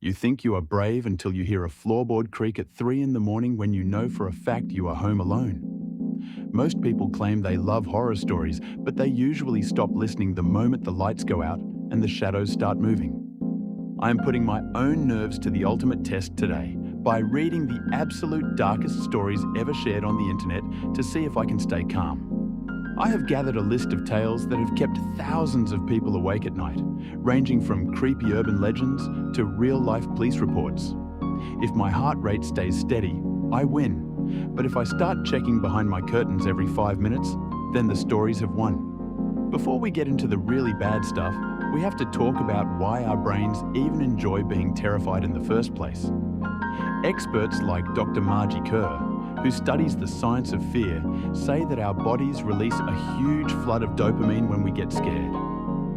You think you are brave until you hear a floorboard creak at 3 in the morning when you know for a fact you are home alone. Most people claim they love horror stories, but they usually stop listening the moment the lights go out and the shadows start moving. I am putting my own nerves to the ultimate test today by reading the absolute darkest stories ever shared on the internet to see if I can stay calm. I have gathered a list of tales that have kept thousands of people awake at night, ranging from creepy urban legends to real-life police reports. If my heart rate stays steady, I win. But if I start checking behind my curtains every 5 minutes, then the stories have won. Before we get into the really bad stuff, we have to talk about why our brains even enjoy being terrified in the first place. Experts like Dr. Margie Kerr, who studies the science of fear, say that our bodies release a huge flood of dopamine when we get scared.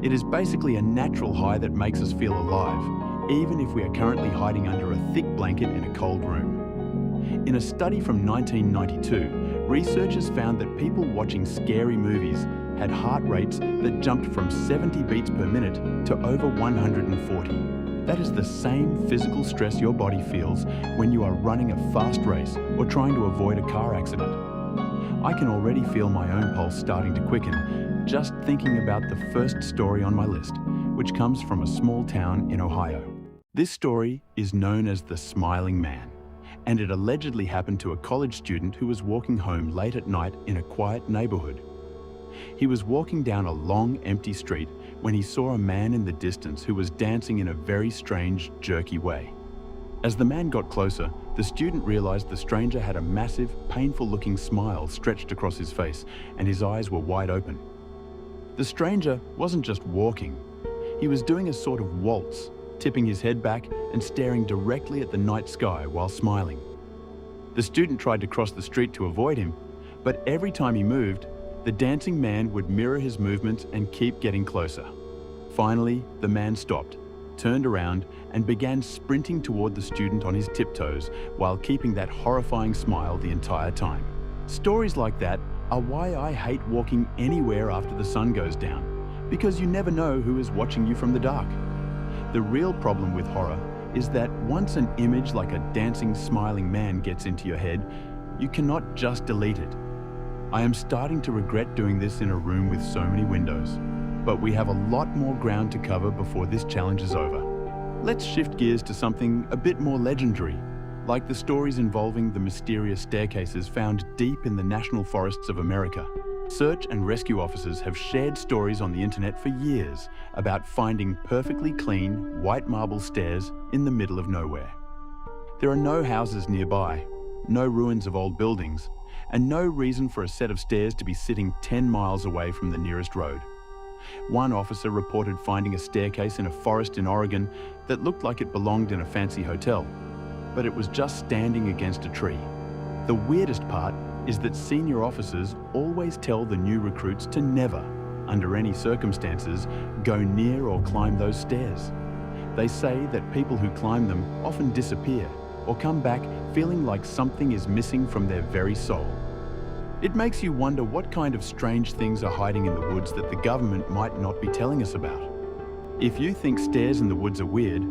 It is basically a natural high that makes us feel alive, even if we are currently hiding under a thick blanket in a cold room. In a study from 1992, researchers found that people watching scary movies had heart rates that jumped from 70 beats per minute to over 140. That is the same physical stress your body feels when you are running a fast race or trying to avoid a car accident. I can already feel my own pulse starting to quicken just thinking about the first story on my list, which comes from a small town in Ohio. This story is known as the Smiling Man, and it allegedly happened to a college student who was walking home late at night in a quiet neighborhood. He was walking down a long, empty street when he saw a man in the distance who was dancing in a very strange, jerky way. As the man got closer, the student realized the stranger had a massive, painful-looking smile stretched across his face, and his eyes were wide open. The stranger wasn't just walking. He was doing a sort of waltz, tipping his head back and staring directly at the night sky while smiling. The student tried to cross the street to avoid him, but every time he moved, the dancing man would mirror his movements and keep getting closer. Finally, the man stopped, turned around, and began sprinting toward the student on his tiptoes while keeping that horrifying smile the entire time. Stories like that are why I hate walking anywhere after the sun goes down, because you never know who is watching you from the dark. The real problem with horror is that once an image like a dancing, smiling man gets into your head, you cannot just delete it. I am starting to regret doing this in a room with so many windows, but we have a lot more ground to cover before this challenge is over. Let's shift gears to something a bit more legendary, like the stories involving the mysterious staircases found deep in the national forests of America. Search and rescue officers have shared stories on the internet for years about finding perfectly clean, white marble stairs in the middle of nowhere. There are no houses nearby, no ruins of old buildings, and no reason for a set of stairs to be sitting 10 miles away from the nearest road. One officer reported finding a staircase in a forest in Oregon that looked like it belonged in a fancy hotel, but it was just standing against a tree. The weirdest part is that senior officers always tell the new recruits to never, under any circumstances, go near or climb those stairs. They say that people who climb them often disappear or come back feeling like something is missing from their very soul. It makes you wonder what kind of strange things are hiding in the woods that the government might not be telling us about. If you think stairs in the woods are weird,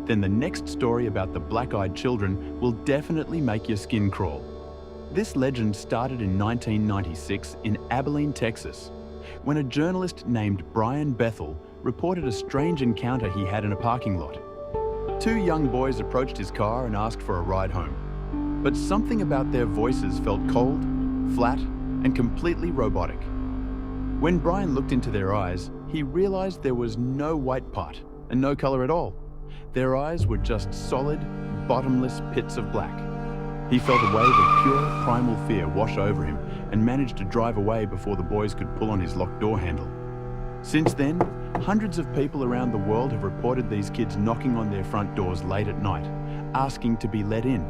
then the next story about the black-eyed children will definitely make your skin crawl. This legend started in 1996 in Abilene, Texas, when a journalist named Brian Bethel reported a strange encounter he had in a parking lot. Two young boys approached his car and asked for a ride home, but something about their voices felt cold, flat, and completely robotic. When Brian looked into their eyes, he realized there was no white part and no color at all. Their eyes were just solid, bottomless pits of black. He felt a wave of pure, primal fear wash over him and managed to drive away before the boys could pull on his locked door handle. Since then, hundreds of people around the world have reported these kids knocking on their front doors late at night, asking to be let in.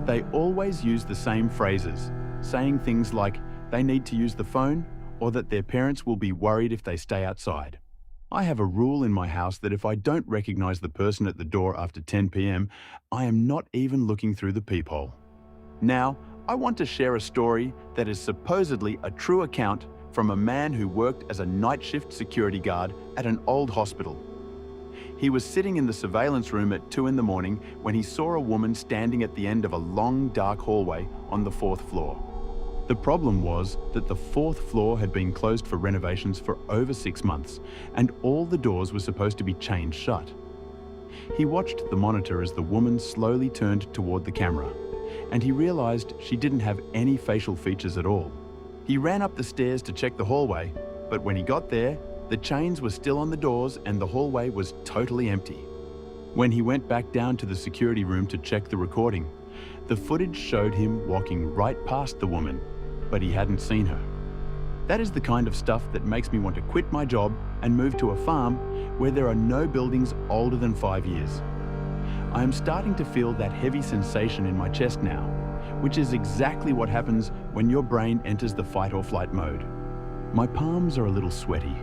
They always use the same phrases, saying things like they need to use the phone or that their parents will be worried if they stay outside. I have a rule in my house that if I don't recognize the person at the door after 10 p.m., I am not even looking through the peephole. Now, I want to share a story that is supposedly a true account from a man who worked as a night shift security guard at an old hospital. He was sitting in the surveillance room at 2 in the morning when he saw a woman standing at the end of a long, dark hallway on the 4th floor. The problem was that the 4th floor had been closed for renovations for over 6 months, and all the doors were supposed to be chained shut. He watched the monitor as the woman slowly turned toward the camera, and he realized she didn't have any facial features at all. He ran up the stairs to check the hallway, but when he got there, the chains were still on the doors and the hallway was totally empty. When he went back down to the security room to check the recording, the footage showed him walking right past the woman, but he hadn't seen her. That is the kind of stuff that makes me want to quit my job and move to a farm where there are no buildings older than 5 years. I am starting to feel that heavy sensation in my chest now, which is exactly what happens when your brain enters the fight or flight mode. My palms are a little sweaty,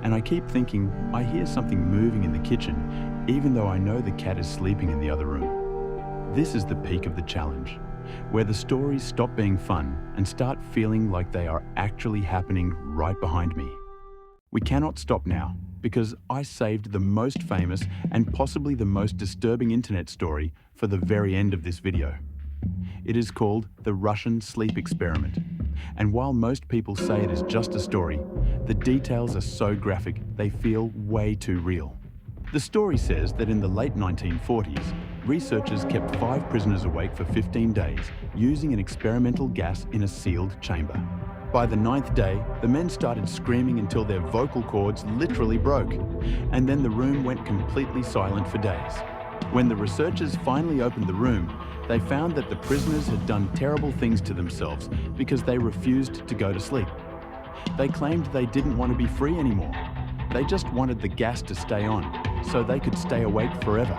and I keep thinking I hear something moving in the kitchen, even though I know the cat is sleeping in the other room. This is the peak of the challenge, where the stories stop being fun and start feeling like they are actually happening right behind me. We cannot stop now, because I saved the most famous and possibly the most disturbing internet story for the very end of this video. It is called the Russian sleep experiment, and while most people say it is just a story, the details are so graphic they feel way too real. The story says that in the late 1940s, researchers kept 5 prisoners awake for 15 days using an experimental gas in a sealed chamber. By the 9th day, the men started screaming until their vocal cords literally broke, and then the room went completely silent for days. When the researchers finally opened the room, they found that the prisoners had done terrible things to themselves because they refused to go to sleep. They claimed they didn't want to be free anymore. They just wanted the gas to stay on, so they could stay awake forever.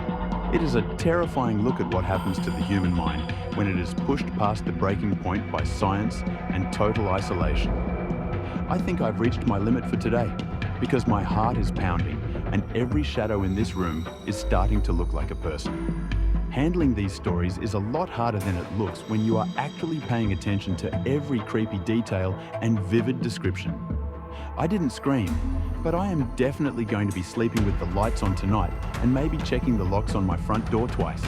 It is a terrifying look at what happens to the human mind when it is pushed past the breaking point by science and total isolation. I think I've reached my limit for today, because my heart is pounding and every shadow in this room is starting to look like a person. Handling these stories is a lot harder than it looks when you are actually paying attention to every creepy detail and vivid description. I didn't scream, but I am definitely going to be sleeping with the lights on tonight and maybe checking the locks on my front door twice.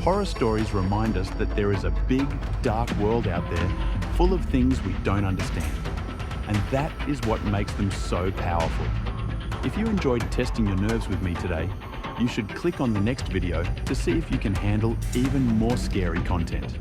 Horror stories remind us that there is a big, dark world out there full of things we don't understand. And that is what makes them so powerful. If you enjoyed testing your nerves with me today, you should click on the next video to see if you can handle even more scary content.